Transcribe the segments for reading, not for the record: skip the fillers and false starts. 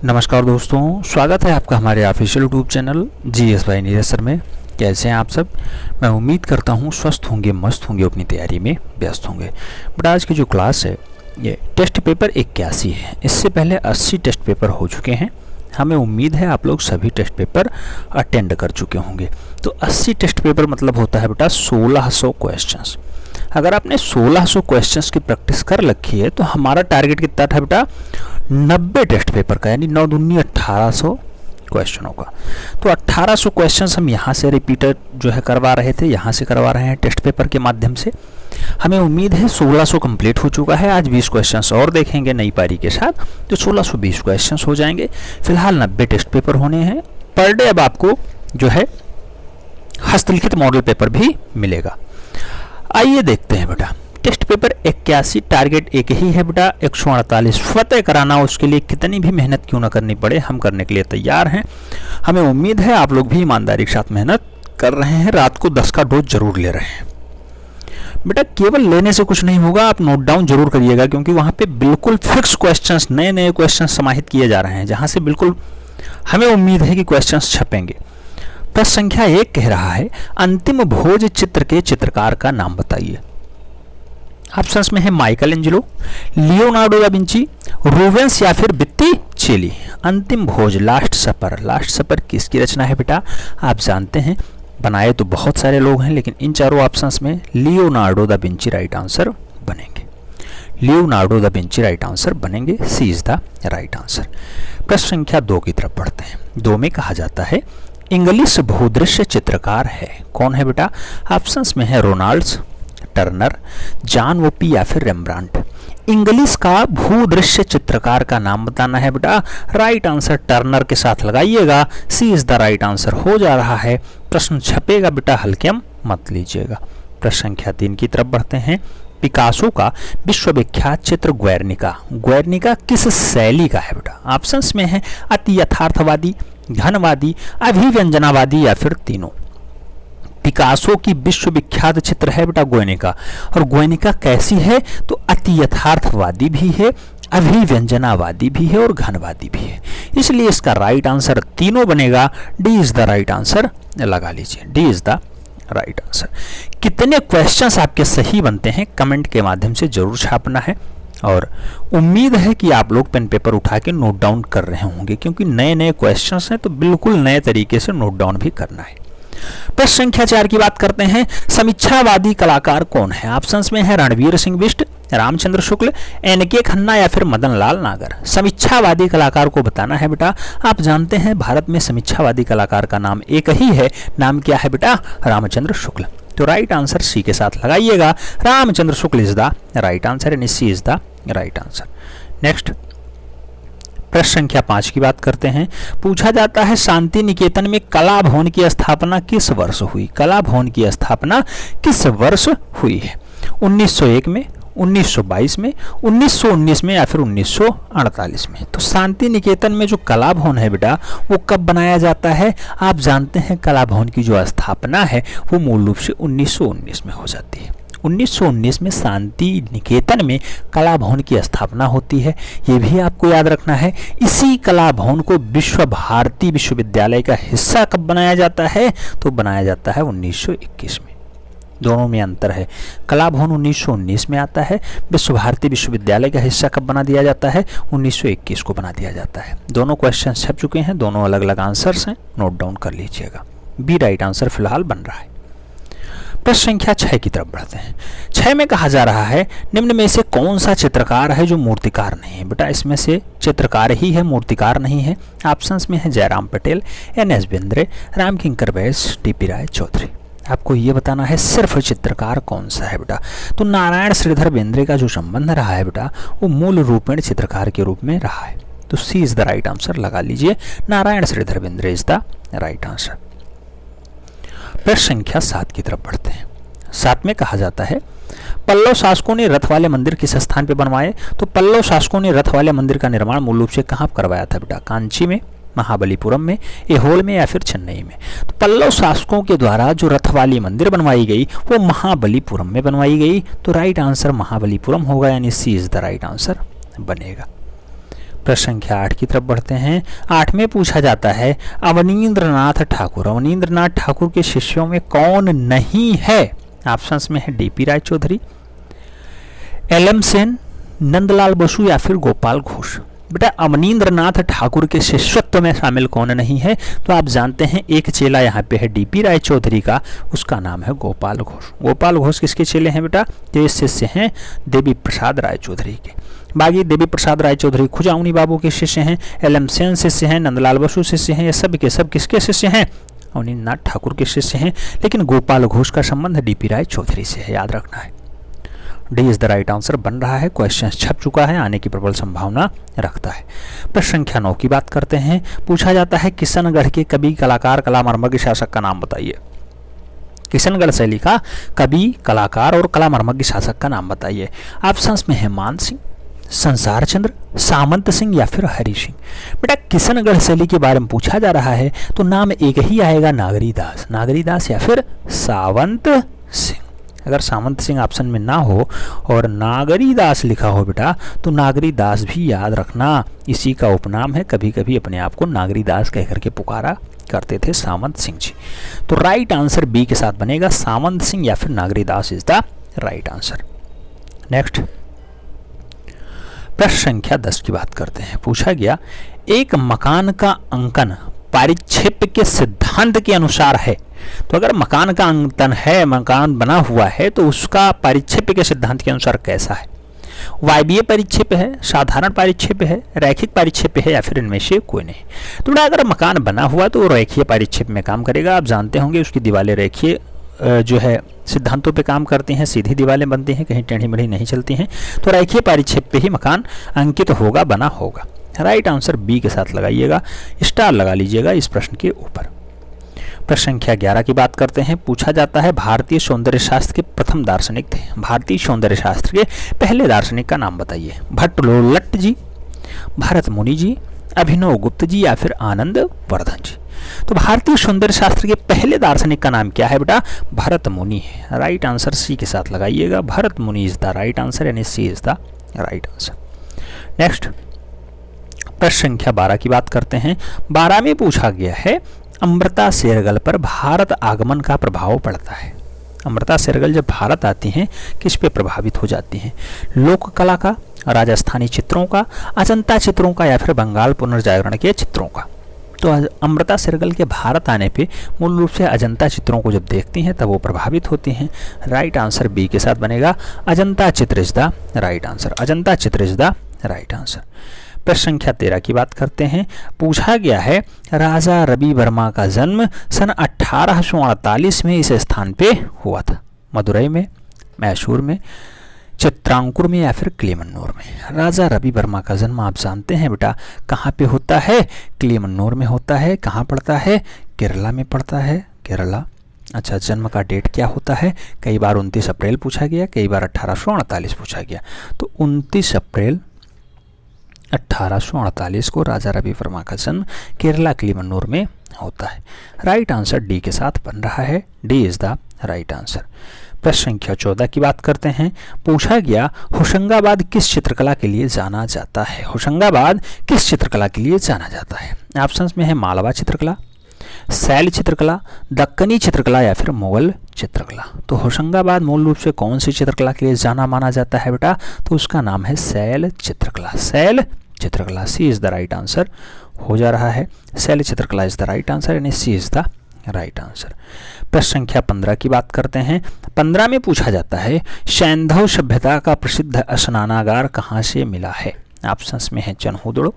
नमस्कार दोस्तों, स्वागत है आपका हमारे official YouTube channel GS bye Neeraj sir में। कैसे हैं आप सब? मैं उम्मीद करता हूं स्वस्थ होंगे, मस्त होंगे, अपनी तैयारी में व्यस्त होंगे। बट आज की जो क्लास है ये टेस्ट पेपर 81 है। इससे पहले 80 टेस्ट पेपर हो चुके हैं। हमें उम्मीद है आप लोग सभी टेस्ट पेपर अटेंड कर चुके होंगे। तो 80 टेस्ट पेपर मतलब होता है बेटा 1600 क्वेश्चंस। अगर आपने 1600 क्वेश्चंस की प्रैक्टिस कर रखी है तो हमारा टारगेट कितना था बेटा? 90 टेस्ट पेपर का, यानी 9 दूनी 1800 क्वेश्चनों का। तो 1800 क्वेश्चंस हम यहाँ से रिपीटर जो है करवा रहे थे, यहाँ से करवा रहे हैं टेस्ट पेपर के माध्यम से। हमें उम्मीद है 1600 कंप्लीट हो चुका है। आज 20 क्वेश्चंस और देखेंगे नई पारी के साथ, तो 1620 क्वेश्चंस हो जाएंगे। फिलहाल 90 टेस्ट पेपर होने हैं पर डे। अब आपको जो है हस्तलिखित मॉडल पेपर भी मिलेगा। आइए देखते हैं बेटा, टेस्ट पेपर 81 टारगेट एक ही है बेटा, 148 फतेह कराना। उसके लिए कितनी भी मेहनत क्यों ना करनी पड़े, हम करने के लिए तैयार हैं। हमें उम्मीद है आप लोग भी ईमानदारी के साथ मेहनत कर रहे हैं। रात को 10 का डोज जरूर ले रहे हैं बेटा। केवल लेने से कुछ नहीं होगा, आप नोट डाउन जरूर करिएगा, क्योंकि वहां पे बिल्कुल फिक्स क्वेश्चंस, नए नए क्वेश्चंस समाहित किए जा रहे हैं, जहां से बिल्कुल हमें उम्मीद है कि क्वेश्चंस छपेंगे। प्रश्न संख्या 1 कह रहा है, अंतिम भोज चित्र के चित्रकार का नाम बताइए। ऑप्शंस में है Michael Angelo, Leonardo da Vinci, Rubens या फिर बित्तीचेली। अंतिम भोज, लास्ट सपर। लास्ट सपर किसकी रचना है बेटा? आप जानते हैं, बनाए तो बहुत सारे लोग हैं, लेकिन इन चारों ऑप्शंस में Leonardo da Vinci right answer बनेंगे। Leonardo da Vinci right answer बनेंगे। C is the right answer. प्रश्न संख्या 2 की तरफ बढ़ते हैं। 2 में कहा जाता है, इंग्लिश भूदृश्य चित्रकार है। कौन है बेटा? ऑप्शंस में है रोनाल्ड्स, टर्नर, जॉन वोपी या फिर रेम्ब्रांट। इंग्लिश का भूदृश्य चित्रकार का नाम बताना है बेटा। राइट आंसर टर्नर के साथ लगाइएगा। सी इज द राइट आंसर हो जा रहा है। प्रश्न छपेगा बेटा, हल्के में मत लीजिएगा। प्रश्न संख्या 3 की तरफ बढ़ते हैं। पिकासो का विश्वविख्यात चित्र ग्वेर्निका। ग्वेर्निका किस शैली का है बेटा? ऑप्शंस में है अति यथार्थवादी, घनवादी, अभिव्यंजनावादी या फिर तीनों। पिकासो की विश्वविख्यात चित्र है बेटा ग्वेर्निका। और ग्वेर्निका कैसी है? तो अति यथार्थवादी भी है, अभिव्यंजनावादी भी है और घनवादी भी है। इसलिए इसका राइट आंसर तीनों बनेगा। D is the right answer लगा लीजिए। D is the right answer. कितने क्वेश्चंस आपके सही बनते हैं कमेंट के माध्यम से जरूर छापना है। और उम्मीद है कि आप लोग पेन पेपर उठा के नोट डाउन कर रहे होंगे, क्योंकि नए नए क्वेश्चंस हैं, तो बिल्कुल नए तरीके से नोट डाउन भी करना है। प्रश्न संख्या 4 की बात करते हैं। समीक्षावादी कलाकार कौन है? ऑप्शंस में है रणवीर सिंह बिष्ट, रामचंद्र शुक्ल, एनके खन्ना या फिर मदन लाल नागर। समीक्षावादी कलाकार को बताना है बेटा। आप जानते हैं भारत में समीक्षावादी कलाकार का नाम एक ही है। नाम क्या है बेटा? रामचंद्र शुक्ल। तो राइट आंसर सी के साथ लगाइएगा। Ramchandra Shukla is the right answer, यानी C is the right answer. Next प्रश्न संख्या 5 की बात करते हैं। पूछा जाता है, शांति निकेतन में कला भवन की स्थापना किस वर्ष हुई? कला भवन की स्थापना किस वर्ष हुई है? 1901 में, 1922 में, 1919 में या फिर 1948 में। तो शांति निकेतन में जो कला भवन है बेटा, वो कब बनाया जाता है? आप जानते हैं कला भवन की जो स्थापना है वो मूल रूप से 1919 में हो जाती है। 1919 में शांति निकेतन में कला भवन की स्थापना होती है। ये भी आपको याद रखना है। इसी कला भवन को विश्व भारती विश्वविद्यालय का हिस्सा कब बनाया जाता है? तो बनाया जाता है 1921 में। दोनों में अंतर है। कला भवन 1919 में आता है, विश्व भारती विश्वविद्यालय का हिस्सा कब बना दिया जाता है? 1921 को बना दिया जाता है। दोनों क्वेश्चन छप चुके हैं, दोनों अलग अलग आंसर्स हैं, नोट डाउन कर लीजिएगा। बी राइट आंसर फिलहाल बन रहा है। प्रश्न संख्या 6 की तरफ बढ़ते हैं। 6 में कहा जा रहा है, निम्न में से कौन सा चित्रकार है जो मूर्तिकार नहीं है? बेटा इसमें से चित्रकार ही है, मूर्तिकार नहीं है। ऑप्शंस में है जयराम पटेल, एन.एस. बेंद्रे, रामकिंकर बैस, टी.पी. राय चौधरी। आपको ये बताना है सिर्फ चित्रकार कौन सा है बेटा। तो नारायण श्रीधर बेंद्रे का जो संबंध रहा है बेटा, वो मूल रूपेण चित्रकार के रूप में रहा है। तो C is the right answer लगा लीजिए। Narayan Shridhar Bendre is the right answer. प्रश्न संख्या 7 की तरफ बढ़ते हैं। 7 में कहा जाता है, पल्लव शासकों ने रथ वाले मंदिर किस स्थान पर बनवाए? तो पल्लव शासकों ने रथ वाले मंदिर का निर्माण मूल रूप से कहाँ करवाया था बेटा? कांची में, महाबलीपुरम में, ऐहोल में या फिर चेन्नई में। तो पल्लव शासकों के द्वारा जो रथ वाली मंदिर बनवाई गई वो महाबलीपुरम में बनवाई गई। तो राइट आंसर महाबलीपुरम होगा, यानी C is the right answer बनेगा। प्रश्न संख्या 8 की तरफ बढ़ते हैं। 8 में पूछा जाता है अवनींद्रनाथ ठाकुर, अवनींद्रनाथ ठाकुर के शिष्यों में कौन नहीं है? ऑप्शंस में है डीपी रायचौधरी, एलएम सेन, नंदलाल बसु या फिर गोपाल घोष। बेटा अवनींद्रनाथ ठाकुर के शिष्यत्व में शामिल कौन नहीं है? तो आप जानते हैं एक चेला यहाँ पे है डीपी रायचौधरी का, उसका नाम है गोपाल घोष। गोपाल घोष किसके चेले हैं बेटा? ये शिष्य हैं देवी प्रसाद रायचौधरी के। बाकी देवी प्रसाद रायचौधरी खुजाउनी बाबू के शिष्य हैं, एलएम सेन शिष्य हैं, नंदलाल बसु शिष्य हैं, ये सब के सब किसके शिष्य हैं? अवनींद्रनाथ ठाकुर के शिष्य हैं। लेकिन गोपाल घोष का संबंध डीपी रायचौधरी से है, याद रखना है। D is the right answer बन रहा है। क्वेश्चन छप चुका है, आने की प्रबल संभावना रखता है। प्रश्न संख्या 9 की बात करते हैं। पूछा जाता है किशनगढ़ के कवि, कलाकार, कला मर्मज्ञ शासक का नाम बताइए। किशनगढ़ शैली का कवि, कलाकार और कला मर्मज्ञ शासक का नाम बताइए। ऑप्शंस में है मान सिंह, संसार चंद्र, सामंत सिंह या फिर हरि सिंह। बेटा किशनगढ़ शैली के बारे में पूछा जा रहा है तो नाम एक ही आएगा, नागरी दास, नागरी दास या फिर सावंत सिंह। अगर सामंत सिंह ऑप्शन में ना हो और नागरी दास लिखा हो बेटा तो नागरी दास भी याद रखना, इसी का उपनाम है। कभी कभी अपने आप को नागरी दास कह करके पुकारा करते थे सामंत सिंह जी। तो राइट आंसर बी के साथ बनेगा, सामंत सिंह या फिर Nagri Das is the right answer. Next प्रश्न संख्या 10 की बात करते हैं। पूछा गया एक मकान का अंकन पारिक्षेप्य के सिद्धांत के अनुसार है। तो अगर मकान का अंकन है, मकान बना हुआ है, तो उसका पारिक्षेप्य के सिद्धांत के अनुसार कैसा है? वायवीय परिक्षेप्य है, साधारण परिक्षेप्य है, रैखिक परिक्षेप्य है या फिर इनमें से कोई नहीं। तो अगर मकान बना हुआ तो रेखीय परिक्षेप्य में काम करेगा। आप जानते होंगे उसकी दीवारें रेखीय जो है सिद्धांतों पे काम करती हैं, सीधी दीवारें बनती हैं, कहीं टेढ़ी मेढ़ी नहीं चलती हैं। तो रेखीय परिक्षेप्य पे ही मकान अंकित होगा, बना होगा। राइट आंसर बी के साथ लगाइएगा, स्टार लगा लीजिएगा इस प्रश्न के ऊपर। प्रश्न संख्या 11 की बात करते हैं। पूछा जाता है भारतीय सौंदर्य शास्त्र के प्रथम दार्शनिक थे। भारतीय सौंदर्य शास्त्र के पहले दार्शनिक का नाम बताइए। भट्टलोल्लट जी, भरत मुनि जी, अभिनव गुप्त जी या फिर आनंद वर्धन जी। तो भारतीय सौंदर्य शास्त्र के पहले दार्शनिक का नाम क्या है बेटा? भरत मुनि है। राइट आंसर सी के साथ लगाइएगा, भरत मुनि इज द राइट आंसर, यानी C is the right answer. Next प्रश्न संख्या 12 की बात करते हैं। 12 में पूछा गया है अमृता शेरगल पर भारत आगमन का प्रभाव पड़ता है। अमृता शेरगल जब भारत आती हैं किस पे प्रभावित हो जाती हैं? लोक कला का, राजस्थानी चित्रों का, अजंता चित्रों का या फिर बंगाल पुनर्जागरण के चित्रों का। तो अमृता शेरगल के भारत आने पे मूल रूप से अजंता चित्रों को जब देखती हैं तब वो प्रभावित होती हैं। राइट आंसर बी के साथ बनेगा, अजंता चित्र is the right answer, Ajanta चित्र इज द राइट आंसर। प्रश्न संख्या 13 की बात करते हैं। पूछा गया है राजा रवि वर्मा का जन्म सन 1848 में इस स्थान पे हुआ था। मदुरई में, मैसूर में, चित्रांकुर में या फिर क्लेमन्नूर में। राजा रवि वर्मा का जन्म आप जानते हैं बेटा कहाँ पे होता है? क्लेमन्नूर में होता है। कहाँ पड़ता है? केरला में पड़ता है, केरला। अच्छा, जन्म का डेट क्या होता है? कई बार 29 अप्रैल पूछा गया, कई बार 1848 पूछा गया। तो 29 अप्रैल 1848 को राजा रवि वर्मा का जन्म केरला क्लेमन्नूर में होता है। राइट आंसर डी के साथ बन रहा है, D is the right answer. प्रश्न संख्या 14 की बात करते हैं। पूछा गया होशंगाबाद किस चित्रकला के लिए जाना जाता है? होशंगाबाद किस चित्रकला के लिए जाना जाता है? ऑप्शंस में है मालवा चित्रकला, शैल चित्रकला, दक्कनी चित्रकला या फिर मुगल चित्रकला। तो होशंगाबाद मूल रूप से कौन सी चित्रकला के लिए जाना माना जाता है बेटा? तो उसका नाम है शैल चित्रकला, शैल चित्रकला। सी इज द राइट आंसर हो जा रहा है, शैल चित्रकला इज द राइट आंसर, यानी C is the right answer. प्रश्न संख्या 15 की बात करते हैं। 15 में पूछा जाता है सैंधव सभ्यता का प्रसिद्ध स्नानागार कहाँ से मिला है? ऑप्शंस में है चनहुदड़ो,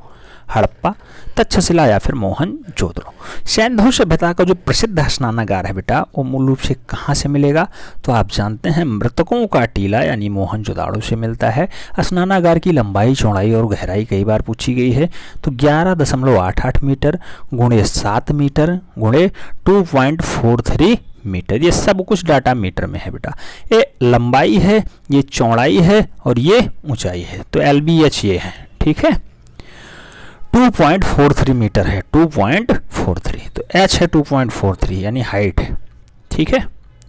हड़प्पा, तक्षशिला या फिर मोहनजोदड़ो। सैंधव सभ्यता का जो प्रसिद्ध स्नानागार है बेटा वो मूल रूप से कहाँ से मिलेगा? तो आप जानते हैं मृतकों का टीला यानी मोहनजोदड़ो से मिलता है। स्नानागार की लंबाई, चौड़ाई और गहराई कई बार पूछी गई है। तो 11.88 मीटर गुणे 7 मीटर गुणे 2.43 मीटर, ये सब कुछ डाटा मीटर में है बेटा। ये लंबाई है, ये चौड़ाई है और ये ऊंचाई है। तो LBH ये है, ठीक है। 2.43 मीटर है, 2.43। तो H है 2.43 यानी हाइट है, ठीक है।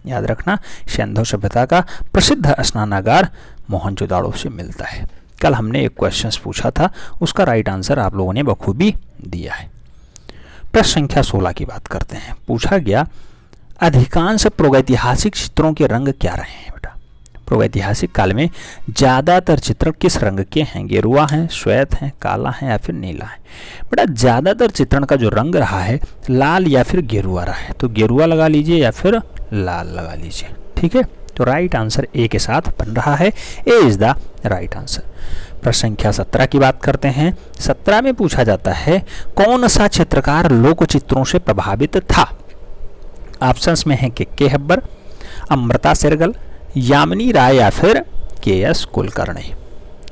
याद रखना सैंधव सभ्यता का प्रसिद्ध स्नानागार मोहनजोदड़ो से मिलता है। कल हमने एक क्वेश्चन पूछा था, उसका राइट आंसर आप लोगों ने बखूबी दिया है। प्रश्न संख्या 16 की बात करते हैं। पूछा गया अधिकांश प्रागैतिहासिक चित्रों के रंग क्या रहे हैं बेटा। प्रागैतिहासिक काल में ज़्यादातर चित्र किस रंग के हैं? गेरुआ हैं, श्वेत हैं, काला है या फिर नीला है? बेटा ज़्यादातर चित्रण का जो रंग रहा है लाल या फिर गेरुआ रहा है, तो गेरुआ लगा लीजिए या फिर लाल लगा लीजिए। ठीक है, तो राइट आंसर ए के साथ बन रहा है, ए इज द राइट आंसर। प्रश्न संख्या 17 की बात करते हैं। 17 में पूछा जाता है कौन सा चित्रकार लोक चित्रों से प्रभावित था? ऑप्शंस में है के हब्बर, अमृता शेरगिल, यामिनी राय या फिर के.एस. कुलकर्णी।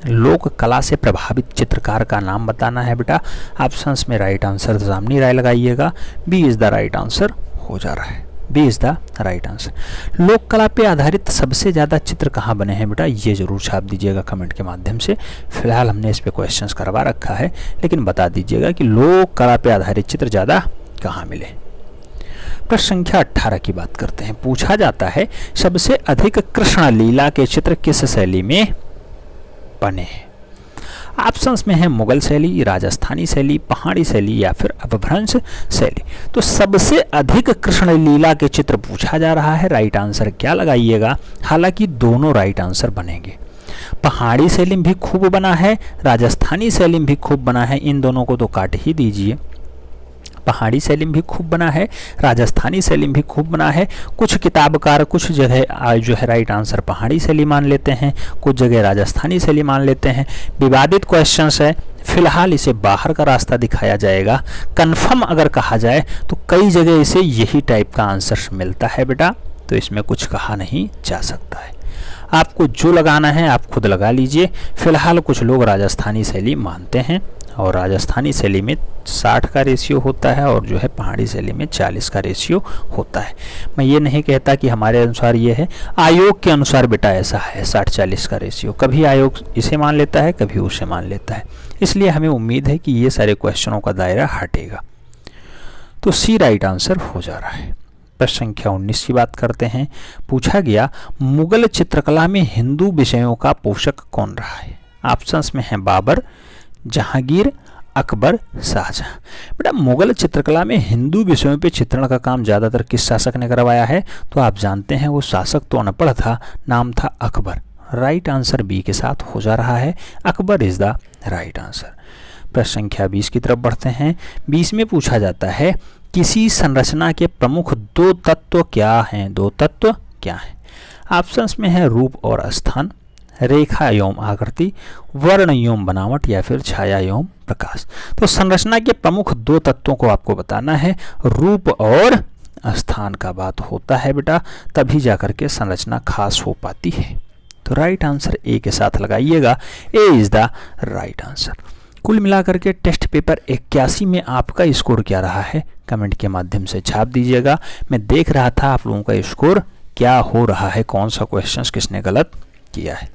लोक कला से प्रभावित चित्रकार का नाम बताना है बेटा। ऑप्शंस में राइट आंसर यामिनी राय लगाइएगा, B is the right answer हो जा रहा है, B is the right answer. लोक कला पे आधारित सबसे ज़्यादा चित्र कहाँ बने हैं बेटा, ये जरूर छाप दीजिएगा कमेंट के माध्यम से। फिलहाल हमने इस पे क्वेश्चंस करवा रखा है, लेकिन बता दीजिएगा कि लोक कला पे आधारित चित्र ज़्यादा कहाँ मिले। प्रश्न संख्या 18 की बात करते हैं। पूछा जाता है सबसे अधिक कृष्ण लीला के चित्र किस शैली में बने हैं? ऑप्शंस में है मुगल शैली, राजस्थानी शैली, पहाड़ी शैली या फिर अपभ्रंश शैली। तो सबसे अधिक कृष्ण लीला के चित्र पूछा जा रहा है, राइट आंसर क्या लगाइएगा? हालांकि दोनों राइट आंसर बनेंगे। पहाड़ी शैली में भी खूब बना है, राजस्थानी शैली में भी खूब बना है, इन दोनों को तो काट ही दीजिए। पहाड़ी शैली में भी खूब बना है, राजस्थानी शैली में भी खूब बना है। कुछ किताबकार कुछ जगह जो है राइट आंसर पहाड़ी शैली मान लेते हैं, कुछ जगह राजस्थानी शैली मान लेते हैं। विवादित क्वेश्चंस है, फिलहाल इसे बाहर का रास्ता दिखाया जाएगा। कंफर्म अगर कहा जाए तो कई जगह इसे यही टाइप का आंसर मिलता है बेटा, तो इसमें कुछ कहा नहीं जा सकता है। आपको जो लगाना है आप खुद लगा लीजिए। फिलहाल कुछ लोग राजस्थानी शैली मानते हैं और राजस्थानी शैली में 60 का रेशियो होता है और जो है पहाड़ी शैली में 40 का रेशियो होता है। मैं ये नहीं कहता कि हमारे अनुसार ये है, आयोग के अनुसार बेटा ऐसा है 60-40 का रेशियो। कभी आयोग इसे मान लेता है, कभी उसे मान लेता है, इसलिए हमें उम्मीद है कि ये सारे क्वेश्चनों का दायरा हटेगा। तो सी राइट आंसर हो जा रहा है। प्रश्न संख्या 19 की बात करते हैं। पूछा गया मुगल चित्रकला में हिंदू विषयों का पोषक कौन रहा है? ऑप्शंस में है बाबर, जहांगीर, अकबर, शाहजहां। बेटा मुगल चित्रकला में हिंदू विषयों पे चित्रण का काम ज़्यादातर किस शासक ने करवाया है? तो आप जानते हैं वो शासक तो अनपढ़ था, नाम था अकबर। राइट आंसर बी के साथ हो जा रहा है, Akbar is the right answer. प्रश्न संख्या 20 की तरफ बढ़ते हैं। 20 में पूछा जाता है किसी संरचना के प्रमुख दो तत्व क्या हैं? दो तत्व क्या हैं? ऑप्शंस में है रूप और स्थान, रेखा एवं आकृति, वर्ण एवं बनावट या फिर छाया एवं प्रकाश। तो संरचना के प्रमुख दो तत्वों को आपको बताना है, रूप और स्थान का बात होता है बेटा, तभी जाकर के संरचना खास हो पाती है। तो राइट आंसर ए के साथ लगाइएगा, ए इज द राइट आंसर। कुल मिलाकर के टेस्ट पेपर 81 में आपका स्कोर क्या रहा है? कमेंट के माध्यम से छाप दीजिएगा। मैं देख रहा था आप लोगों का स्कोर क्या हो रहा है, कौन सा क्वेश्चंस किसने गलत किया है।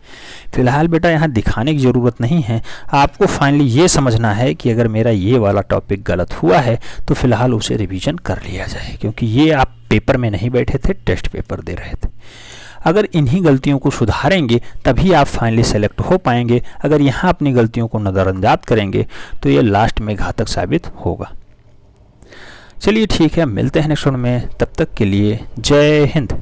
फिलहाल बेटा यहाँ दिखाने की ज़रूरत नहीं है, आपको फाइनली ये समझना है कि अगर मेरा ये वाला टॉपिक गलत हुआ है तो फिलहाल उसे रिवीजन कर लिया जाए, क्योंकि ये आप पेपर में नहीं बैठे थे, टेस्ट पेपर दे रहे थे। अगर इन्हीं गलतियों को सुधारेंगे तभी आप फाइनली सेलेक्ट हो पाएंगे। अगर यहाँ अपनी गलतियों को नज़रअंदाज करेंगे तो ये लास्ट में घातक साबित होगा। चलिए ठीक है, मिलते हैं नेक्स्ट वन में, तब तक के लिए जय हिंद।